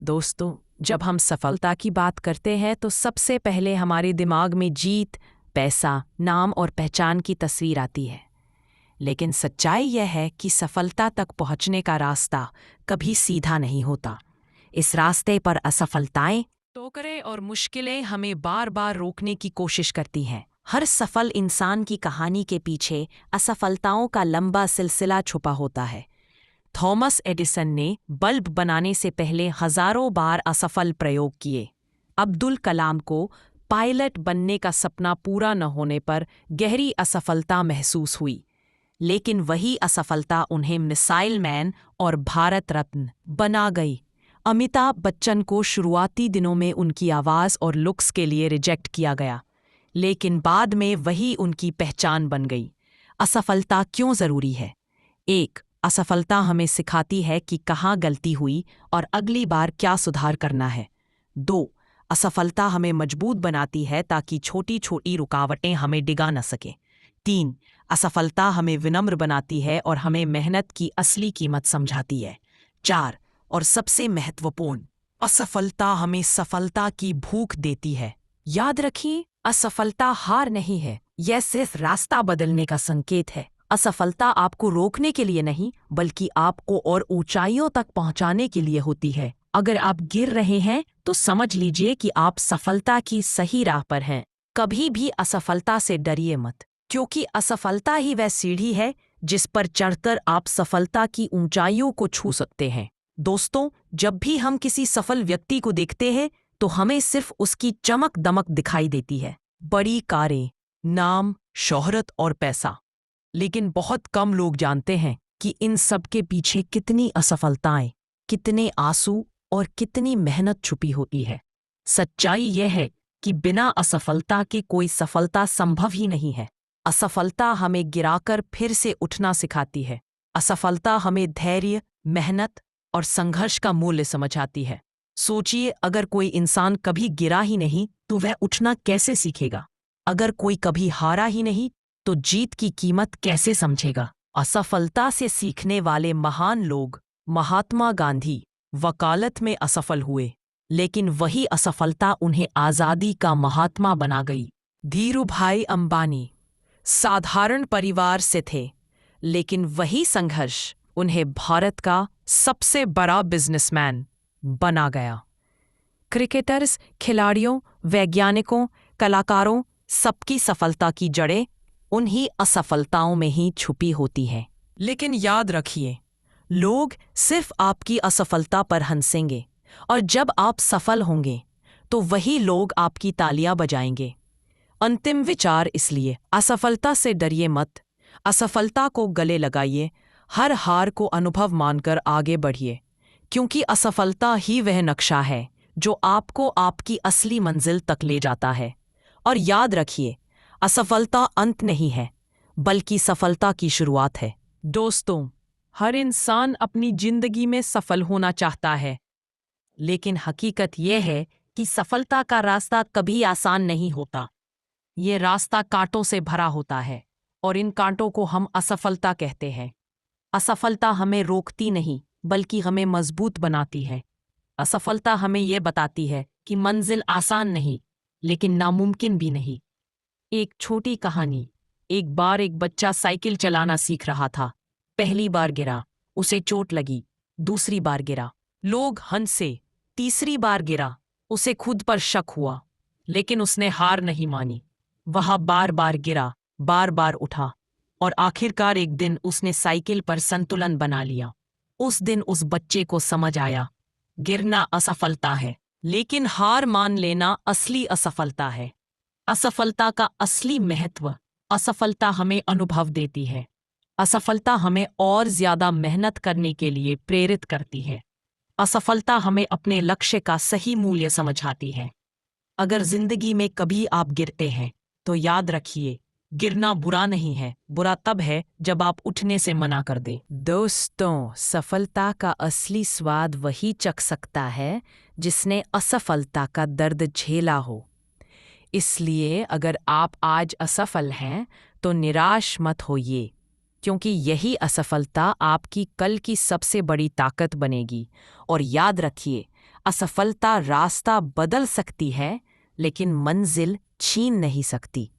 दोस्तों, जब हम सफलता की बात करते हैं तो सबसे पहले हमारे दिमाग में जीत, पैसा, नाम और पहचान की तस्वीर आती है। लेकिन सच्चाई यह है कि सफलता तक पहुंचने का रास्ता कभी सीधा नहीं होता। इस रास्ते पर असफलताएं, टोकरें और मुश्किलें हमें बार बार रोकने की कोशिश करती हैं। हर सफल इंसान की कहानी के पीछे असफलताओं का लंबा सिलसिला छुपा होता है। थॉमस एडिसन ने बल्ब बनाने से पहले हजारों बार असफल प्रयोग किए। अब्दुल कलाम को पायलट बनने का सपना पूरा न होने पर गहरी असफलता महसूस हुई, लेकिन वही असफलता उन्हें मिसाइल मैन और भारत रत्न बना गई। अमिताभ बच्चन को शुरुआती दिनों में उनकी आवाज़ और लुक्स के लिए रिजेक्ट किया गया, लेकिन बाद में वही उनकी पहचान बन गई। असफलता क्यों ज़रूरी है? 1. असफलता हमें सिखाती है कि कहाँ गलती हुई और अगली बार क्या सुधार करना है। 2. असफलता हमें मजबूत बनाती है ताकि छोटी छोटी रुकावटें हमें डिगा न सकें। 3. असफलता हमें विनम्र बनाती है और हमें मेहनत की असली कीमत समझाती है। 4. और सबसे महत्वपूर्ण, असफलता हमें सफलता की भूख देती है। याद रखिए, असफलता हार नहीं है, यह सिर्फ रास्ता बदलने का संकेत है। असफलता आपको रोकने के लिए नहीं, बल्कि आपको और ऊंचाइयों तक पहुंचाने के लिए होती है। अगर आप गिर रहे हैं तो समझ लीजिए कि आप सफलता की सही राह पर हैं। कभी भी असफलता से डरिए मत, क्योंकि असफलता ही वह सीढ़ी है जिस पर चढ़कर आप सफलता की ऊंचाइयों को छू सकते हैं। दोस्तों, जब भी हम किसी सफल व्यक्ति को देखते हैं तो हमें सिर्फ उसकी चमक दमक दिखाई देती है, बड़ी कारें, नाम, शोहरत और पैसा। लेकिन बहुत कम लोग जानते हैं कि इन सब के पीछे कितनी असफलताएं, कितने आंसू और कितनी मेहनत छुपी होती है। सच्चाई यह है कि बिना असफलता के कोई सफलता संभव ही नहीं है। असफलता हमें गिराकर फिर से उठना सिखाती है। असफलता हमें धैर्य, मेहनत और संघर्ष का मूल्य समझाती है। सोचिए, अगर कोई इंसान कभी गिरा ही नहीं तो वह उठना कैसे सीखेगा? अगर कोई कभी हारा ही नहीं तो जीत की कीमत कैसे समझेगा? असफलता से सीखने वाले महान लोग, महात्मा गांधी, वकालत में असफल हुए, लेकिन वही असफलता उन्हें आज़ादी का महात्मा बना गई। धीरूभाई अंबानी साधारण परिवार से थे, लेकिन वही संघर्ष उन्हें भारत का सबसे बड़ा बिजनेसमैन बना गया। क्रिकेटर्स, खिलाड़ियों, वैज्ञानिकों, कलाकारों, सबकी सफलता की जड़ें उन्हीं असफलताओं में ही छुपी होती हैं। लेकिन याद रखिए, लोग सिर्फ आपकी असफलता पर हंसेंगे, और जब आप सफल होंगे तो वही लोग आपकी तालियां बजाएंगे। अंतिम विचार इसलिए, असफलता से डरिए मत, असफलता को गले लगाइए, हर हार को अनुभव मानकर आगे बढ़िए, क्योंकि असफलता ही वह नक्शा है जो आपको आपकी असली मंजिल तक ले जाता है। और याद रखिए, असफलता अंत नहीं है, बल्कि सफलता की शुरुआत है। दोस्तों, हर इंसान अपनी जिंदगी में सफल होना चाहता है, लेकिन हकीकत यह है कि सफलता का रास्ता कभी आसान नहीं होता। ये रास्ता कांटों से भरा होता है, और इन कांटों को हम असफलता कहते हैं। असफलता हमें रोकती नहीं, बल्कि हमें मजबूत बनाती है। असफलता हमें यह बताती है कि मंजिल आसान नहीं, लेकिन नामुमकिन भी नहीं। एक छोटी कहानी। एक बार एक बच्चा साइकिल चलाना सीख रहा था। पहली बार गिरा, उसे चोट लगी। दूसरी बार गिरा, लोग हंसे। तीसरी बार गिरा, उसे खुद पर शक हुआ, लेकिन उसने हार नहीं मानी। वह बार बार गिरा, बार बार उठा, और आखिरकार एक दिन उसने साइकिल पर संतुलन बना लिया। उस दिन उस बच्चे को समझ आया, गिरना असफलता है, लेकिन हार मान लेना असली असफलता है। असफलता का असली महत्व, असफलता हमें अनुभव देती है। असफलता हमें और ज्यादा मेहनत करने के लिए प्रेरित करती है। असफलता हमें अपने लक्ष्य का सही मूल्य समझाती है। अगर जिंदगी में कभी आप गिरते हैं तो याद रखिए, गिरना बुरा नहीं है, बुरा तब है जब आप उठने से मना कर दें। दोस्तों, सफलता का असली स्वाद वही चख सकता है जिसने असफलता का दर्द झेला हो। इसलिए अगर आप आज असफल हैं तो निराश मत होइए, क्योंकि यही असफलता आपकी कल की सबसे बड़ी ताकत बनेगी। और याद रखिए, असफलता रास्ता बदल सकती है, लेकिन मंजिल छीन नहीं सकती।